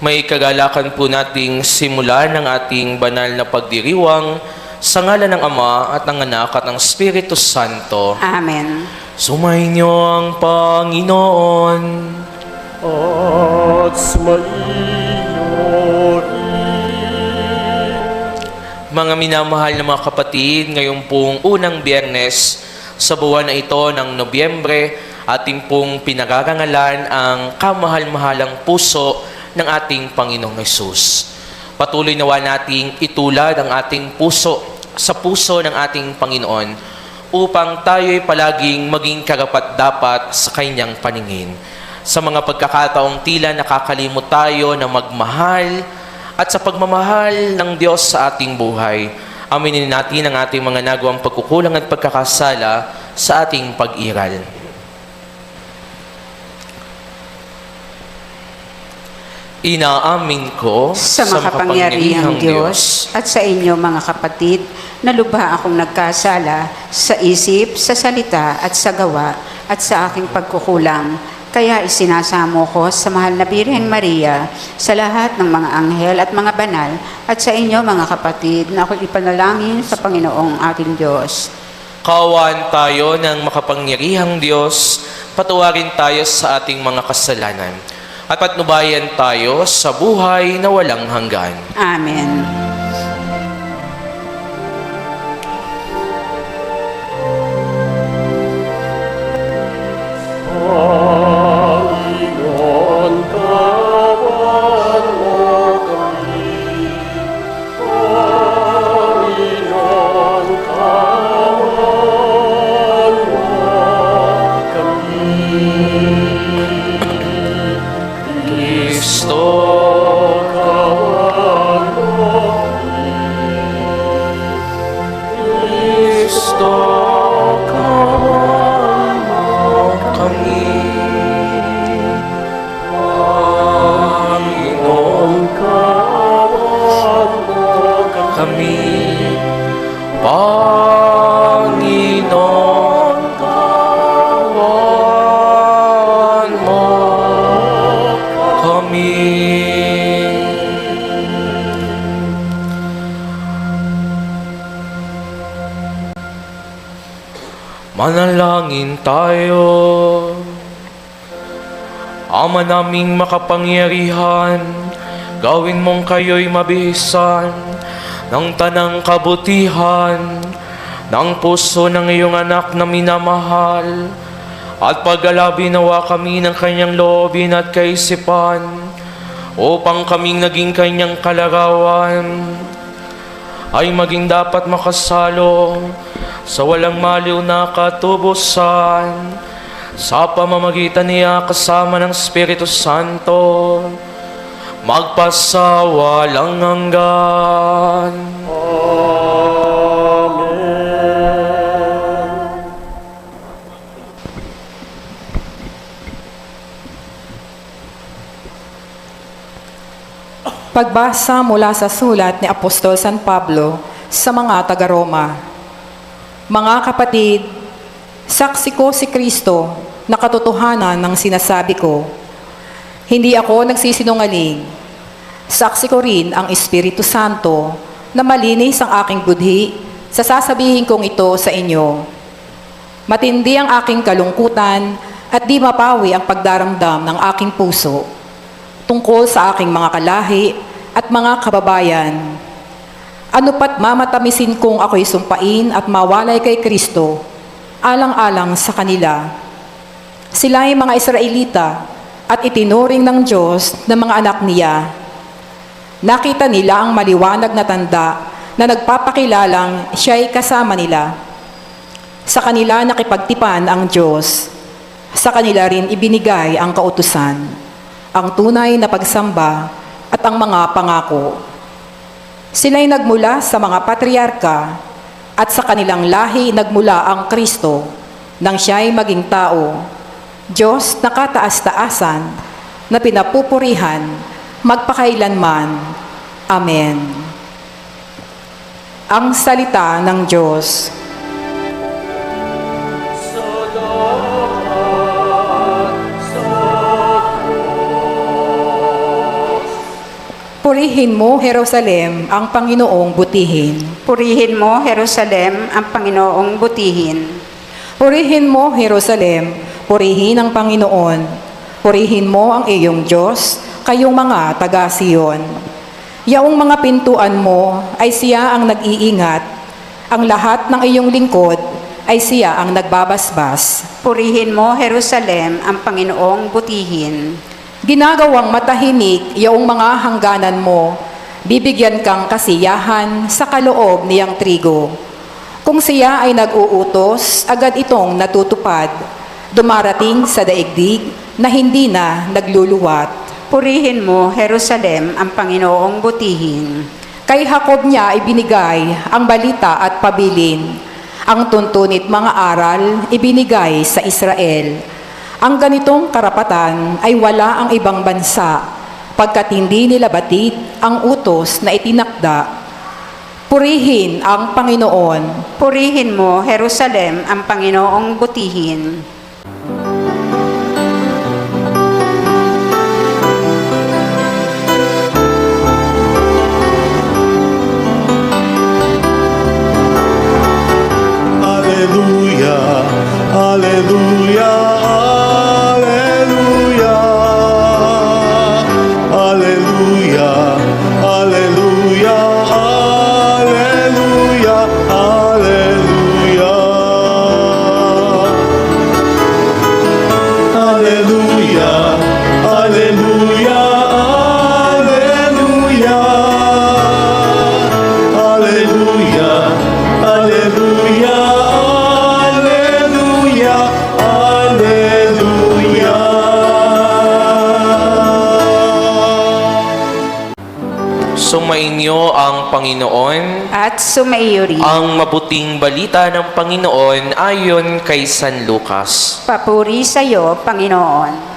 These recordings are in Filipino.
May kagalakan po nating simulan ng ating banal na pagdiriwang sa ngalan ng Ama at ng Anak at ng Espiritu Santo. Amen. Sumainyo ang Panginoon. At sumainyo Mga minamahal na mga kapatid, ngayong pong unang Biyernes sa buwan na ito ng Nobyembre, ating pong pinagarangalan ang kamahal-mahalang puso ng ating Panginoong Hesus. Patuloy nawa nating itulad ang ating puso sa puso ng ating Panginoon upang tayo'y palaging maging karapat-dapat sa Kanyang paningin. Sa mga pagkakataong tila nakakalimot tayo na magmahal at sa pagmamahal ng Diyos sa ating buhay, aminin natin ang ating mga nagawang pagkukulang at pagkakasala sa ating pag-iral. Inaamin ko Sa makapangyarihang Diyos at sa inyo mga kapatid, na lubha akong nagkasala sa isip, sa salita at sa gawa at sa aking pagkukulang. Kaya isinasamo ko sa mahal na Birhen Maria, sa lahat ng mga anghel at mga banal, at sa inyo mga kapatid, na ako'y ipanalangin sa Panginoong ating Diyos. Kaawaan tayo ng makapangyarihang Diyos, patawarin tayo sa ating mga kasalanan, at patnubayan tayo sa buhay na walang hanggan. Amen. Panginoon, tawan mo kami. Panginoon, tawan mo kami. Kristo, Tawan mo Kristo, kawan mo kami. Panginoon, tawan mo kami. Panginoon, kawan mo kami. Manalangin tayo. Ama naming makapangyarihan, gawin mong kayo'y mabihisan ng tanang kabutihan ng puso ng iyong anak na minamahal, at paggalabi nawa kami ng kanyang loobin at kaisipan upang kaming naging kanyang kalarawan ay maging dapat makasalo sa walang maliw na katubusan sa pamamagitan niya kasama ng Espiritu Santo, magpasawalang hanggan. Pagbasa mula sa sulat ni Apostol San Pablo sa mga taga-Roma. Mga kapatid, saksi ko si Kristo na katotohanan ng sinasabi ko. Hindi ako nagsisinungaling. Saksi ko rin ang Espiritu Santo na malinis ang aking budhi sa sasabihin kong ito sa inyo. Matindi ang aking kalungkutan at di mapawi ang pagdaramdam ng aking puso tungkol sa aking mga kalahi at mga kababayan. Ano pat mamatamisin kong ako'y sumpain at mawalay kay Kristo, alang-alang sa kanila. Sila ay mga Israelita at itinuring ng Diyos na mga anak niya. Nakita nila ang maliwanag na tanda na nagpapakilalang siya'y kasama nila. Sa kanila nakipagtipan ang Diyos. Sa kanila rin ibinigay ang kautusan, ang tunay na pagsamba at ang mga pangako. Sila'y nagmula sa mga patriarka at sa kanilang lahi nagmula ang Kristo nang siya'y maging tao, Diyos na kataas-taasan na pinapupurihan magpakailanman. Amen. Ang salita ng Diyos. Purihin mo, Jerusalem, ang Panginoong butihin. Purihin mo, Jerusalem, ang Panginoong butihin. Purihin mo, Jerusalem, purihin ang Panginoon. Purihin mo ang iyong Diyos, kayong mga taga-Siyon. Yaong mga pintuan mo ay siya ang nag-iingat. Ang lahat ng iyong lingkod ay siya ang nagbabasbas. Purihin mo, Jerusalem, ang Panginoong butihin. Ginagawang matahimik yaong mga hangganan mo, bibigyan kang kasiyahan sa kaloob niyang trigo. Kung siya ay nag-uutos, agad itong natutupad, dumarating sa daigdig na hindi na nagluluwat. Purihin mo, Jerusalem, ang Panginoong butihin. Kay Jacob niya ibinigay ang balita at pabilin, ang tuntunit mga aral ibinigay sa Israel. Ang ganitong karapatan ay wala ang ibang bansa, pagkat hindi nila batid ang utos na itinakda. Purihin ang Panginoon. Purihin mo, Jerusalem, ang Panginoong butihin. Aleluya, aleluya, aleluya, aleluya, aleluya, aleluya, aleluya. Aleluya, aleluya, aleluya. Aleluya, aleluya, aleluya, aleluya. Sumainyo ang Panginoon. At sumaiyo rin. Ang mabuting balita ng Panginoon ayon kay San Lucas. Papuri sa iyo, Panginoon.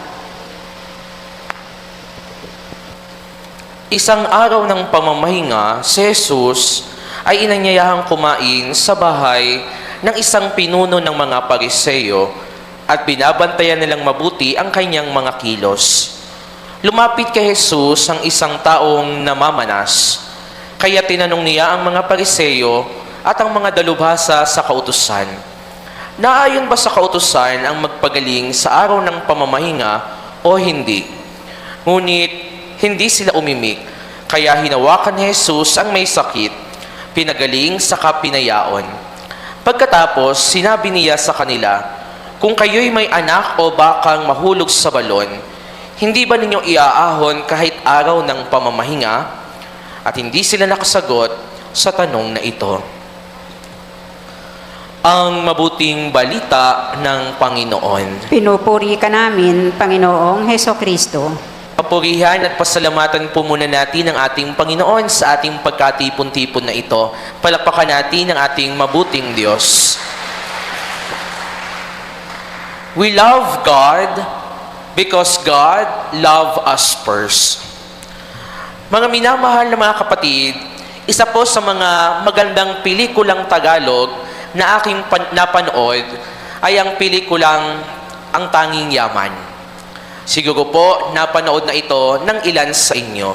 Isang araw ng pamamahinga, si Jesus ay inanyayahang kumain sa bahay ng isang pinuno ng mga Pariseo at binabantayan nilang mabuti ang kanyang mga kilos. Lumapit kay Jesus ang isang taong namamanas, kaya tinanong niya ang mga Pariseo at ang mga dalubhasa sa kautusan. Naayon ba sa kautusan ang magpagaling sa araw ng pamamahinga o hindi? Ngunit hindi sila umimik, kaya hinawakan ni Jesus ang may sakit, pinagaling sa kapinayaon. Pagkatapos, sinabi niya sa kanila, "Kung kayo'y may anak o bakang mahulog sa balon, hindi ba ninyo iaahon kahit araw ng pamamahinga?" At hindi sila nakasagot sa tanong na ito. Ang mabuting balita ng Panginoon. Pinupuri ka namin, Panginoong Hesukristo. Papurihan at pasalamatan po muna natin ang ating Panginoon sa ating pagkatipon-tipon na ito. Palakpakan natin ang ating mabuting Diyos. We love God because God loved us first. Mga minamahal na mga kapatid, isa po sa mga magandang pelikulang Tagalog na aking napanood ay ang pelikulang Ang Tanging Yaman. Siguro po, napanood na ito ng ilan sa inyo.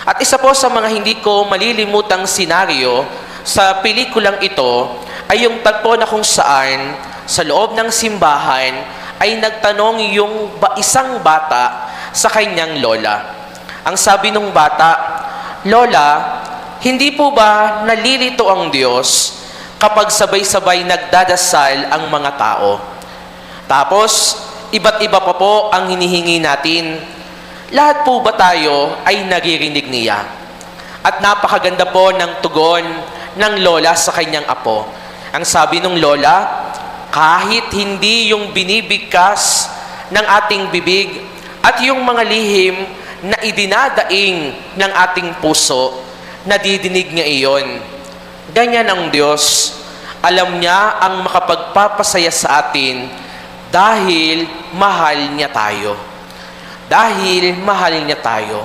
At isa po sa mga hindi ko malilimutang senaryo sa pelikulang ito ay yung tagpo na kung saan sa loob ng simbahan ay nagtanong yung isang bata sa kanyang lola. Ang sabi ng bata, "Lola, hindi po ba nalilito ang Diyos kapag sabay-sabay nagdadasal ang mga tao?" Tapos, iba't iba pa po ang hinihingi natin. Lahat po ba tayo ay naririnig niya? At napakaganda po ng tugon ng lola sa kanyang apo. Ang sabi ng lola, kahit hindi yung binibigkas ng ating bibig at yung mga lihim na idinadaing ng ating puso, nadidinig niya iyon. Ganyan ang Diyos. Alam niya ang makapagpapasaya sa atin dahil mahal niya tayo. Dahil mahal niya tayo.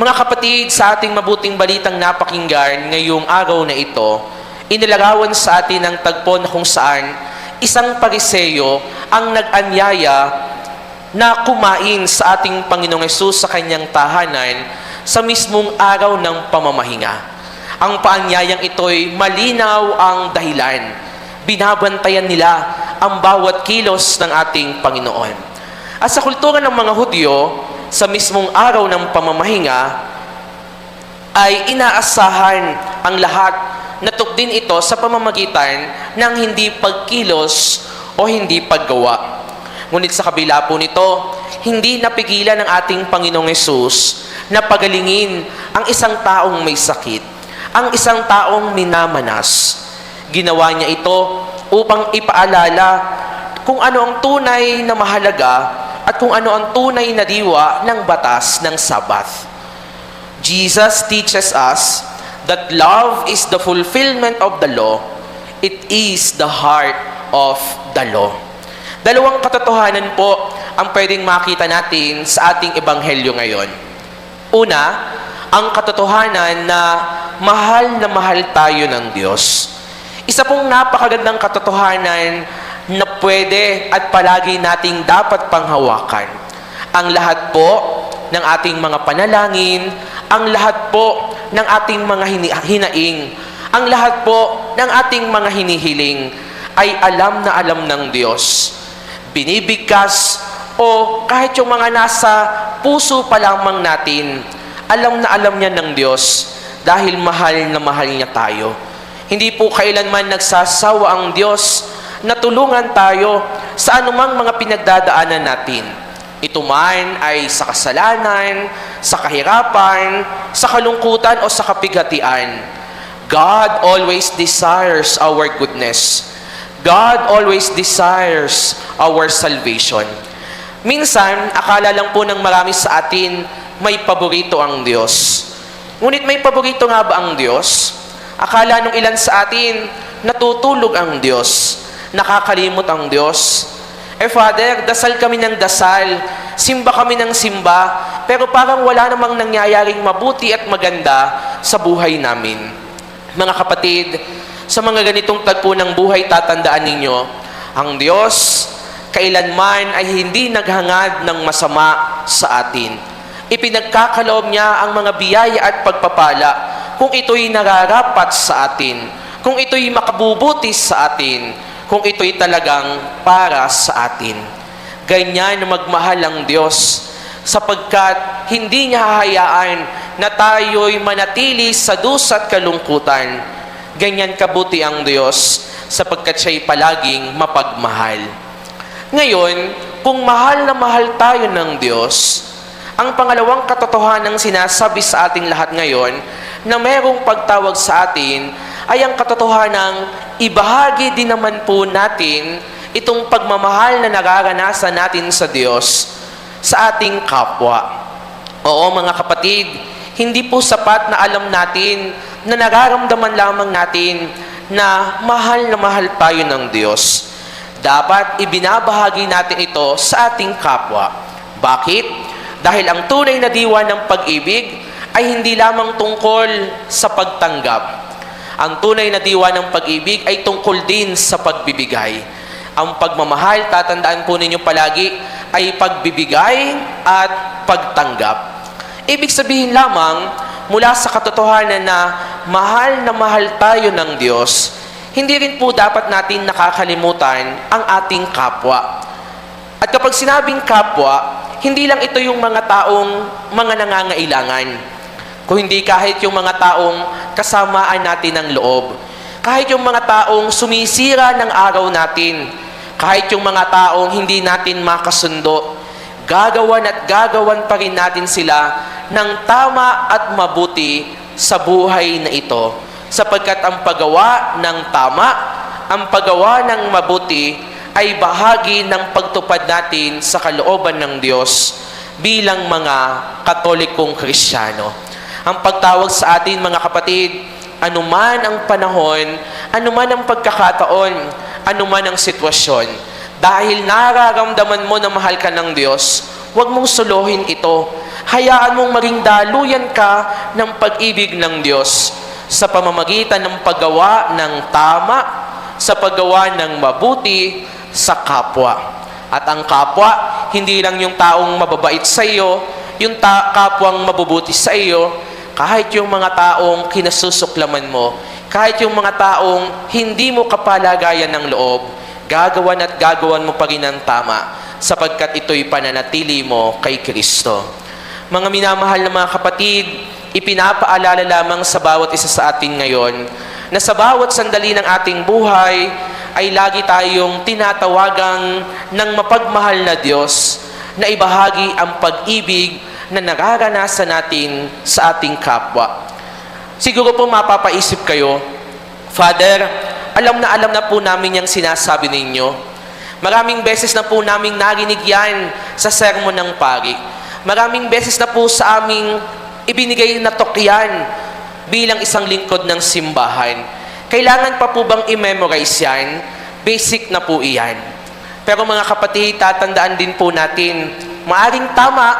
Mga kapatid, sa ating mabuting balitang napakinggan ngayong araw na ito, inilarawan sa atin ang tagpo na kung saan isang Pariseo ang nag-anyaya na kumain sa ating Panginoong Hesus sa kanyang tahanan sa mismong araw ng pamamahinga. Ang paanyayang ito'y malinaw ang dahilan. Binabantayan nila ang bawat kilos ng ating Panginoon. At sa kultura ng mga Hudyo, sa mismong araw ng pamamahinga, ay inaasahan ang lahat na tukdin ito sa pamamagitan ng hindi pagkilos o hindi paggawa. Ngunit sa kabila po nito, hindi napigilan ng ating Panginoong Hesus na pagalingin ang isang taong may sakit, ang isang taong minamanas. Ginawa niya ito upang ipaalala kung ano ang tunay na mahalaga at kung ano ang tunay na diwa ng batas ng Sabath. Jesus teaches us that love is the fulfillment of the law. It is the heart of the law. Dalawang katotohanan po ang pwedeng makita natin sa ating ebanghelyo ngayon. Una, ang katotohanan na mahal tayo ng Diyos. Isa pong napakagandang katotohanan na pwede at palagi nating dapat panghawakan. Ang lahat po ng ating mga panalangin, ang lahat po ng ating mga hinaing, ang lahat po ng ating mga hinihiling ay alam na alam ng Diyos. Binibigkas o kahit yung mga nasa puso pa lamang natin, alam na alam niya ng Diyos dahil mahal na mahal niya tayo. Hindi po kailanman nagsasawa ang Diyos na tulungan tayo sa anumang mga pinagdadaanan natin. Ito man ay sa kasalanan, sa kahirapan, sa kalungkutan o sa kapighatian. God always desires our goodness. God always desires our salvation. Minsan, akala lang po ng marami sa atin may paborito ang Diyos. Ngunit may paborito nga ba ang Diyos? Akala nung ilan sa atin, natutulog ang Diyos, nakakalimot ang Diyos. Father, dasal kami ng dasal, simba kami ng simba, pero parang wala namang nangyayaring mabuti at maganda sa buhay namin. Mga kapatid, sa mga ganitong tagpo ng buhay, tatandaan ninyo, ang Diyos kailanman ay hindi naghangad ng masama sa atin. Ipinagkakaloob niya ang mga biyaya at pagpapala kung ito'y nararapat sa atin, kung ito'y makabubuti sa atin, kung ito'y talagang para sa atin. Ganyan na magmahal ang Diyos sapagkat hindi niya hahayaan na tayo'y manatili sa dusa at kalungkutan. Ganyan kabuti ang Diyos sapagkat siya'y palaging mapagmahal. Ngayon, kung mahal na mahal tayo ng Diyos, ang pangalawang katotohanan ng sinasabi sa ating lahat ngayon na mayroong pagtawag sa atin ay ang katotohanang ibahagi din naman po natin itong pagmamahal na nararanasan natin sa Diyos sa ating kapwa. Oo mga kapatid, hindi po sapat na alam natin na nararamdaman lamang natin na mahal tayo ng Diyos. Dapat ibinabahagi natin ito sa ating kapwa. Bakit? Dahil ang tunay na diwa ng pag-ibig ay hindi lamang tungkol sa pagtanggap. Ang tunay na diwa ng pag-ibig ay tungkol din sa pagbibigay. Ang pagmamahal, tatandaan po ninyo palagi, ay pagbibigay at pagtanggap. Ibig sabihin lamang, mula sa katotohanan na mahal tayo ng Diyos, hindi rin po dapat natin nakakalimutan ang ating kapwa. At kapag sinabing kapwa, hindi lang ito yung mga taong mga nangangailangan. Kung hindi kahit yung mga taong kasamaan natin ng loob. Kahit yung mga taong sumisira ng araw natin. Kahit yung mga taong hindi natin makasundo. Gagawan at gagawan pa rin natin sila ng tama at mabuti sa buhay na ito. Sapagkat ang paggawa ng tama, ang paggawa ng mabuti, ay bahagi ng pagtupad natin sa kalooban ng Diyos bilang mga Katolikong Kristiyano. Ang pagtawag sa atin, mga kapatid, anuman ang panahon, anuman ang pagkakataon, anuman ang sitwasyon, dahil nararamdaman mo na mahal ka ng Diyos, huwag mong suluhin ito. Hayaan mong maging daluyan ka ng pag-ibig ng Diyos sa pamamagitan ng paggawa ng tama, sa paggawa ng mabuti sa kapwa. At ang kapwa, hindi lang yung taong mababait sa iyo, yung kapwang mabubuti sa iyo, kahit yung mga taong kinasusuklaman mo, kahit yung mga taong hindi mo kapalagayan ng loob, gagawan at gagawan mo pa rin ang tama, sapagkat ito'y pananatili mo kay Kristo. Mga minamahal na mga kapatid, ipinapaalala lamang sa bawat isa sa atin ngayon na sa bawat sandali ng ating buhay ay lagi tayong tinatawagang ng mapagmahal na Diyos na ibahagi ang pag-ibig na nararanasan natin sa ating kapwa. Siguro po mapapaisip kayo, Father, alam na po namin yung sinasabi ninyo. Maraming beses na po namin narinig yan sa sermon ng pari. Maraming beses na po sa aming ibinigay na tokyan bilang isang lingkod ng simbahan. Kailangan pa po bang i-memorize yan? Basic na po iyan. Pero mga kapatid, tatandaan din po natin, maaring tama,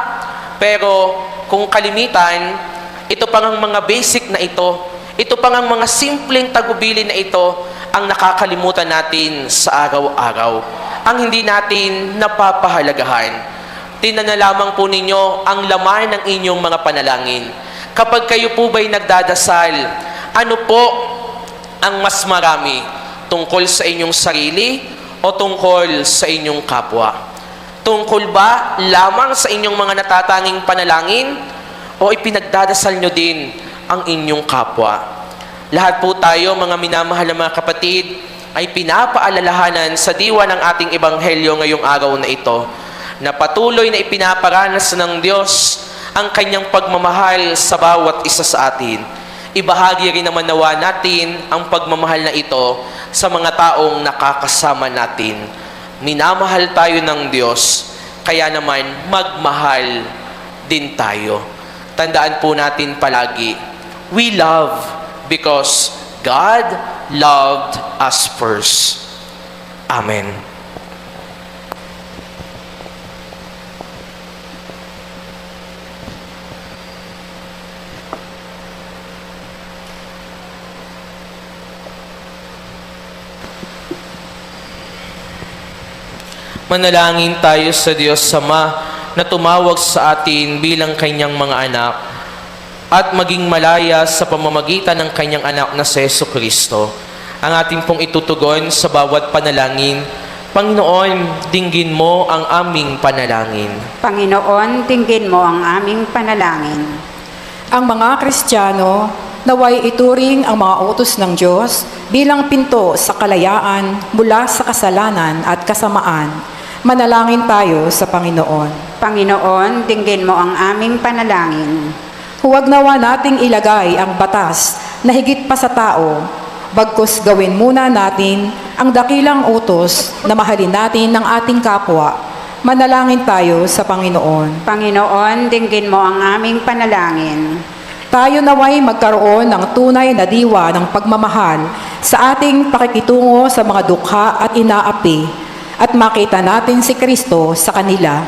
pero kung kalimitan, ito pang ang mga basic na ito pang ang mga simpleng tagubilin na ito ang nakakalimutan natin sa araw-araw. Ang hindi natin napapahalagahan. Tingnan na lamang po ninyo ang laman ng inyong mga panalangin. Kapag kayo po ba'y nagdadasal, ano po ang mas marami? Tungkol sa inyong sarili o tungkol sa inyong kapwa? Tungkol ba lamang sa inyong mga natatanging panalangin o ipinagdadasal nyo din ang inyong kapwa? Lahat po tayo, mga minamahal na mga kapatid, ay pinapaalalahanan sa diwa ng ating ebanghelyo ngayong araw na ito na patuloy na ipinaparanas ng Diyos ang kanyang pagmamahal sa bawat isa sa atin. Ibahagi rin naman nawa natin ang pagmamahal na ito sa mga taong nakakasama natin. Minamahal tayo ng Diyos, kaya naman magmahal din tayo. Tandaan po natin palagi, we love because God loved us first. Amen. Manalangin tayo sa Diyos Ama na tumawag sa atin bilang kanyang mga anak at maging malaya sa pamamagitan ng kanyang anak na si Jesucristo. Ang ating pong itutugon sa bawat panalangin, Panginoon, dinggin mo ang aming panalangin. Panginoon, dinggin mo ang aming panalangin. Ang mga Kristiyano naway ituring ang mga utos ng Diyos bilang pinto sa kalayaan mula sa kasalanan at kasamaan. Manalangin tayo sa Panginoon. Panginoon, dinggin mo ang aming panalangin. Huwag nawa nating ilagay ang batas na higit pa sa tao, bagkus gawin muna natin ang dakilang utos na mahalin natin ng ating kapwa. Manalangin tayo sa Panginoon. Panginoon, dinggin mo ang aming panalangin. Tayo naway magkaroon ng tunay na diwa ng pagmamahal sa ating pakikitungo sa mga dukha at inaapi at makita natin si Kristo sa kanila.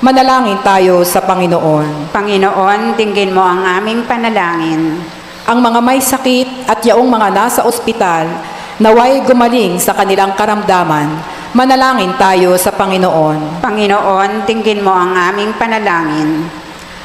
Manalangin tayo sa Panginoon. Panginoon, dinggin mo ang aming panalangin. Ang mga may sakit at yaong mga nasa ospital naway gumaling sa kanilang karamdaman. Manalangin tayo sa Panginoon. Panginoon, dinggin mo ang aming panalangin.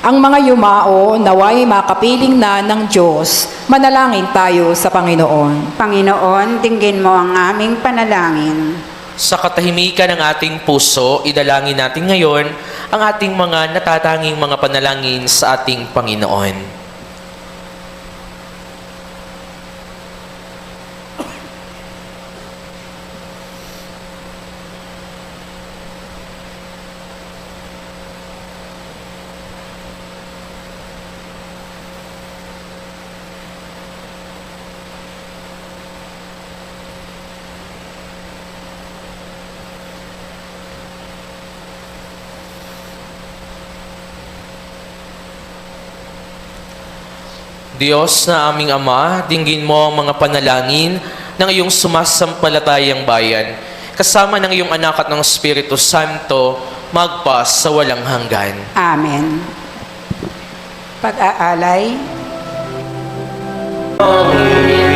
Ang mga yumao naway makapiling na ng Diyos. Manalangin tayo sa Panginoon. Panginoon, dinggin mo ang aming panalangin. Sa katahimikan ng ating puso, idalangin natin ngayon ang ating mga natatanging mga panalangin sa ating Panginoon. Diyos na aming Ama, dinggin mo ang mga panalangin ng iyong sumasampalatayang bayan, kasama ng iyong anak at ng Espiritu Santo, magpas sa walang hanggan. Amen. Pag-aalay. Nabuhay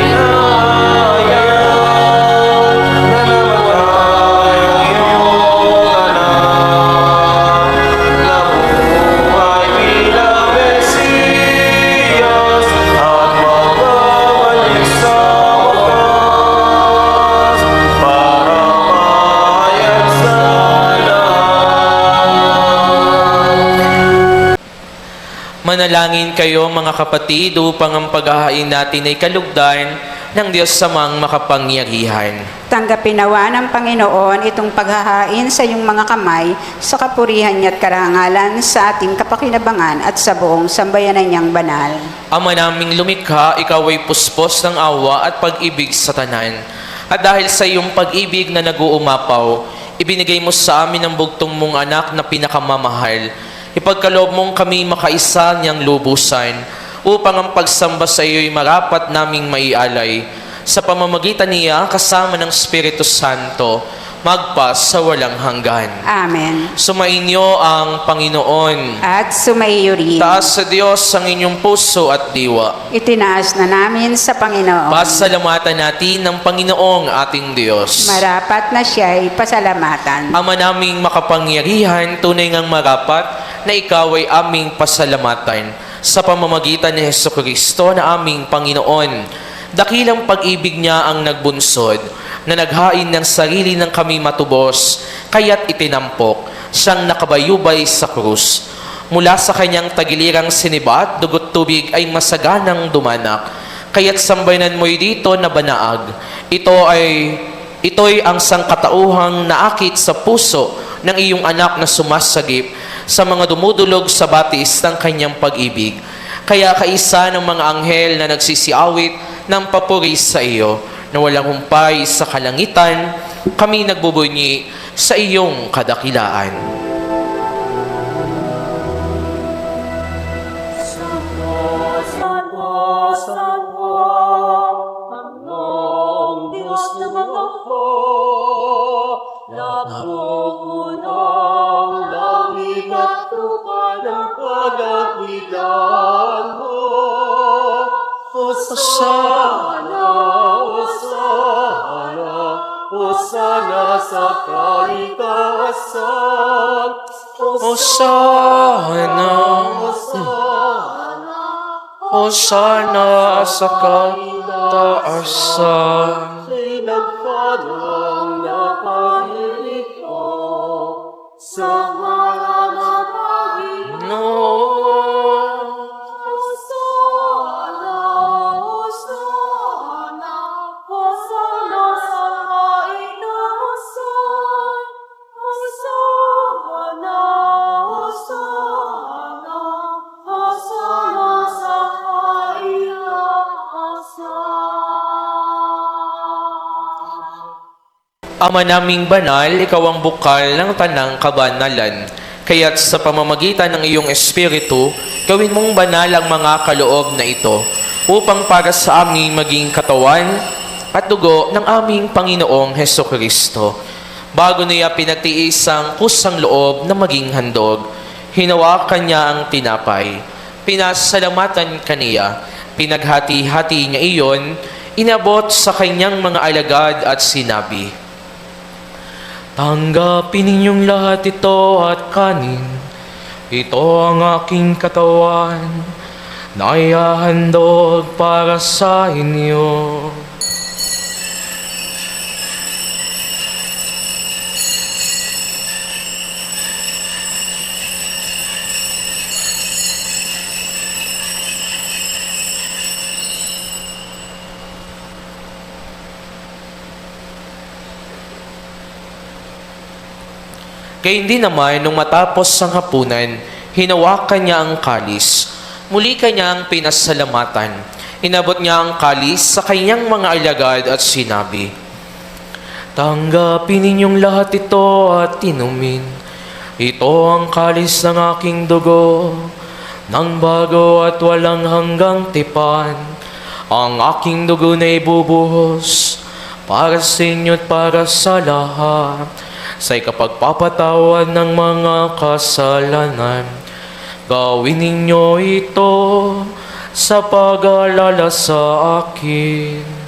Manalangin kayo mga kapatid upang ang paghahain natin ay kalugdan ng Diyos samang makapangyarihan. Tanggapin nawa ng Panginoon itong paghahain sa iyong mga kamay sa kapurihan niya at karangalan sa ating kapakinabangan at sa buong sambayanan niyang banal. Ama naming lumikha, ikaw ay puspos ng awa at pag-ibig sa tanan. At dahil sa iyong pag-ibig na nag-uumapaw, ibinigay mo sa amin ang bugtong mong anak na pinakamamahal. Ipagkaloob mong kami makaisa niyang lubusan upang ang pagsamba sa iyo'y marapat naming maialay. Sa pamamagitan niya, kasama ng Espiritu Santo, magpas sa walang hanggan. Amen. Sumainyo ang Panginoon. At sumaiyo rin. Taas sa Diyos ang inyong puso at diwa. Itinaas na namin sa Panginoon. Pasalamatan natin ng Panginoong ating Diyos. Marapat na siya'y pasalamatan. Ama naming makapangyarihan, tunay ngang marapat na ikaw ay aming pasalamatan sa pamamagitan ni Hesukristo na aming Panginoon. Dakilang pag-ibig niya ang nagbunsod na naghain ng sarili ng kami matubos, kaya't itinampok siyang nakabayubay sa krus. Mula sa kanyang tagilirang sinibat, dugot tubig ay masaganang dumanak, kaya't sambayanan mo'y dito na banaag. Ito'y ang sangkatauhang naakit sa puso ng iyong anak na sumasagip sa mga dumudulog sa batis ng kanyang pag-ibig. Kaya kaisa ng mga anghel na nagsisiawit ng papuri sa iyo, na walang humpay sa kalangitan, kami nagbubunyi sa iyong kadakilaan. Hosana sa kaitaasan. Hosana, Hosana sa kataasan. Siya'y nagpadang napahiliko sa ngalan ng Panginoon. No. Ama naming banal, ikaw ang bukal ng tanang kabanalan. Kaya't sa pamamagitan ng iyong Espiritu, gawin mong banal ang mga kaloob na ito, upang para sa amin maging katawan at dugo ng aming Panginoong Hesukristo. Bago niya pinagtiis ang kusang loob na maging handog, hinawakan niya ang tinapay. Pinasalamatan kaniya, pinaghati-hati niya iyon, inabot sa kanyang mga alagad at sinabi, "Tanggapin ninyong lahat ito at kanin. Ito ang aking katawan na ihahandog para sa inyo." Gayun din naman, nung matapos ang hapunan, hinawakan niya ang kalis. Muli kanyang pinasalamatan. Inabot niya ang kalis sa kanyang mga alagad at sinabi, "Tanggapin ninyong lahat ito at inumin. Ito ang kalis ng aking dugo, ng bago at walang hanggang tipan. Ang aking dugo na ibubuhos para sa inyo at para sa lahat, sa ikapagpapatawad ng mga kasalanan. Gawin ninyo ito sa pag-aalala sa akin."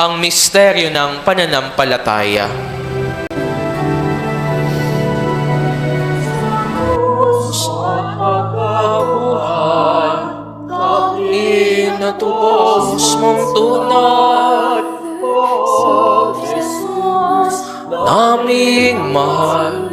Ang misteryo ng pananampalataya. tunay naming mahal.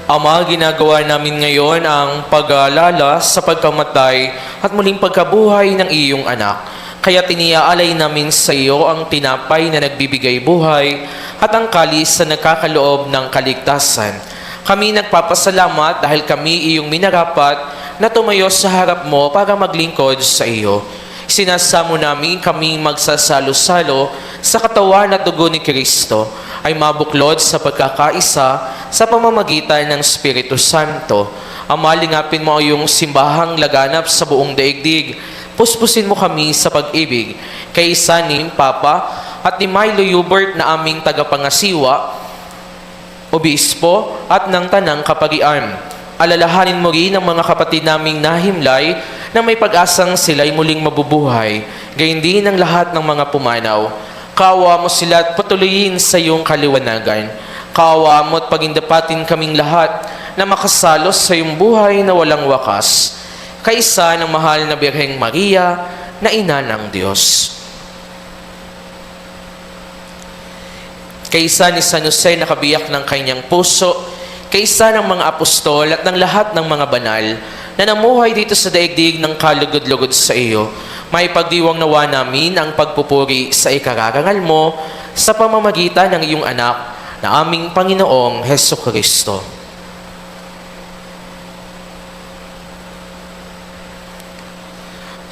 Ama, ginagawa namin ngayon ang pag-aalala sa pagkamatay at muling pagkabuhay ng iyong anak. Kaya tiniaalay namin sa iyo ang tinapay na nagbibigay buhay at ang kalis na nagkakaloob ng kaligtasan. Kami nagpapasalamat dahil kami iyong minarapat na tumayo sa harap mo para maglingkod sa iyo. Sinasamo namin kaming magsasalo-salo sa katawan at dugo ni Kristo ay mabuklod sa pagkakaisa sa pamamagitan ng Espiritu Santo. Ama, lingapin mo ang iyong simbahang laganap sa buong daigdig. Puspusin mo kami sa pag-ibig kay isa ni Papa at ni Milo Hubert na aming tagapangasiwa, obispo at ng tanang kaparian. Alalahanin mo rin ang mga kapatid naming nahimlay na may pag-asang sila'y muling mabubuhay, gayon din ang lahat ng mga pumanaw. Kaawa mo sila at patuloyin sa iyong kaliwanagan. Kaawa mo at pagindapatin kaming lahat na makasalos sa iyong buhay na walang wakas. Kaisa ng mahal na Birheng Maria na ina ng Diyos. Kaisa ni San Jose na kabiyak ng kanyang puso, kaisa ng mga apostol at ng lahat ng mga banal na namuhay dito sa daigdig ng kalugod-lugod sa iyo, may pagdiwang nawa namin ang pagpupuri sa ikararangal mo sa pamamagitan ng iyong anak na aming Panginoong Hesukristo.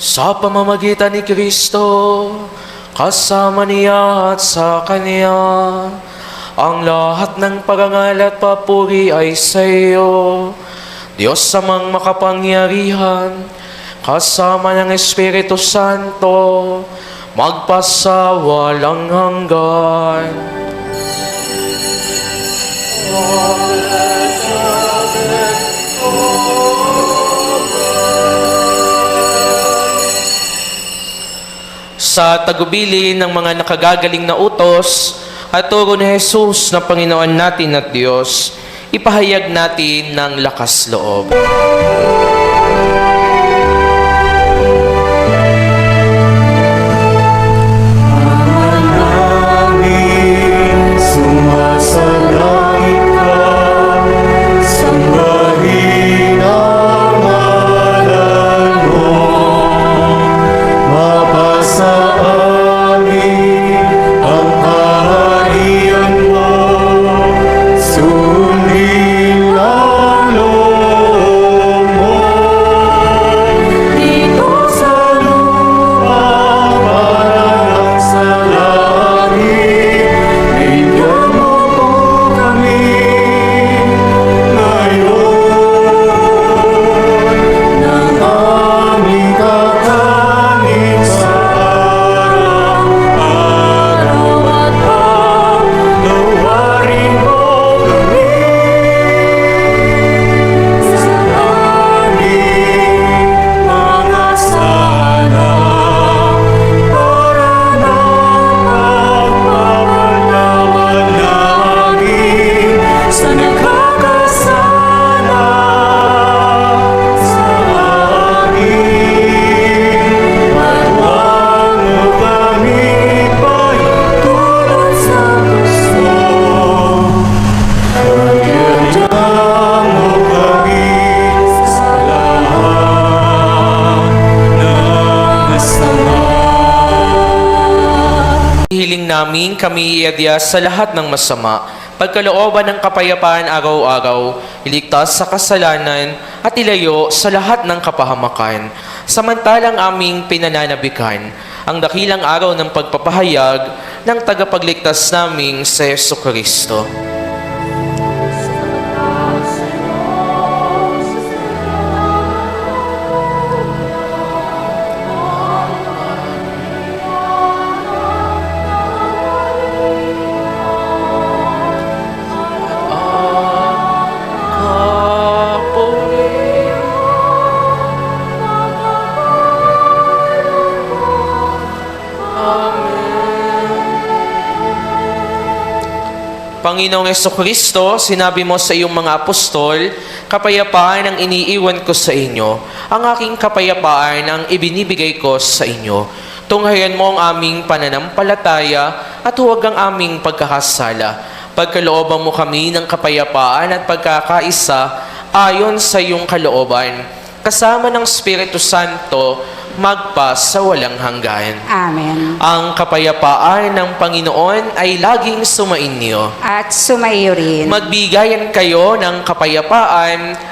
Sa pamamagitan ni Kristo, kasama niya at sa Kanya, ang lahat ng parangal at papuri ay sa iyo, Diyos amang makapangyarihan, kasama ng Espiritu Santo, magpasawalang hanggan. Sa tagubilin ng mga nakagagaling na utos at turo ni Jesus na Panginoon natin at Diyos, ipahayag natin ng lakas loob. Sumasalangit ka, sambahin ang ngalan mo. Mapasa amin ang kaharian mo, sundin ang loob mo. Dito sa lupa, parang sa langit, bigyan mo po kami ngayon ng aming kakanin sa araw-araw at paglawarin mo kami sa aming mga sala para na pagpapalawan namin sa nagkakasala sa amin. At huwag mo kami pahintulot sa gusto, pagyayang mo kami sa lahat ng masama. Hiling namin kami iadya sa lahat ng masama, pagkalooban ng kapayapaan araw-araw, iligtas sa kasalanan at ilayo sa lahat ng kapahamakan. Samantalang aming pinananabikan ang dakilang araw ng pagpapahayag ng tagapagligtas naming sa Jesucristo. Panginoong Kristo, sinabi mo sa iyong mga apostol, kapayapaan ang iniiwan ko sa inyo. Ang aking kapayapaan ang ibinibigay ko sa inyo. Tunghayan mo ang aming pananampalataya at huwag ang aming pagkakasala. Pagkalooban mo kami ng kapayapaan at pagkakaisa ayon sa iyong kalooban. Kasama ng Espiritu Santo, magpa sa walang hanggan. Amen. Ang kapayapaan ng Panginoon ay laging sumainyo. At sumaiyo rin. Magbigayan kayo ng kapayapaan.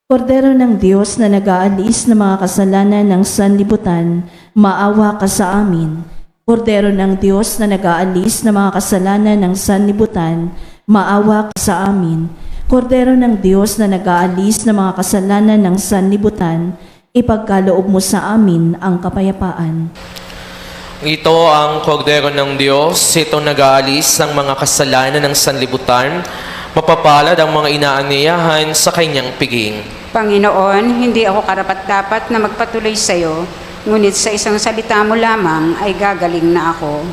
Kordero ng Diyos na nag-aalis ng mga kasalanan ng sanlibutan, maawa ka sa amin. Kordero ng Diyos na nag-aalis ng mga kasalanan ng sanlibutan, maawa ka sa amin. Kordero ng Diyos na nag-aalis ng mga kasalanan ng sanlibutan, ipagkaloob mo sa amin ang kapayapaan. Ito ang kordero ng Diyos, itong nag-aalis ng mga kasalanan ng sanlibutan. Mapapalad ang mga inaanyayahan sa kanyang piging. Panginoon, hindi ako karapat-dapat na magpatuloy sa iyo, ngunit sa isang salita mo lamang ay gagaling na ako.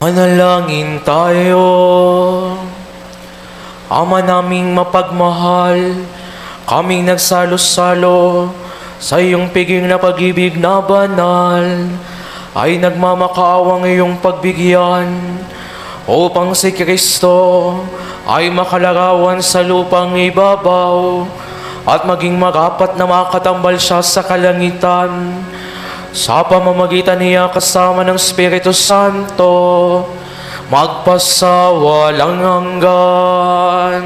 Manalangin tayo. Ama naming mapagmahal, kaming nagsalo-salo sa iyong piging na pag-ibig na banal, ay nagmamakaawang iyong pagbigyan upang si Kristo ay makalarawan sa lupang ibabaw at maging marapat na makatambal siya sa kalangitan. Sa pamamagitan niya kasama ng Espiritu Santo, magpasawalang hanggan.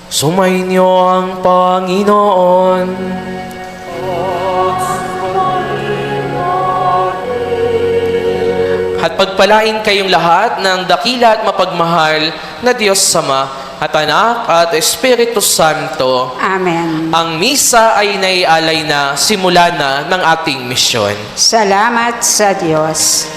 Sumainyo ang Panginoon. At pagpalain kayong lahat ng dakila at mapagmahal na Diyos Sama at Anak at Espiritu Santo. Amen. Ang misa ay naialay na simula na ng ating misyon. Salamat sa Diyos.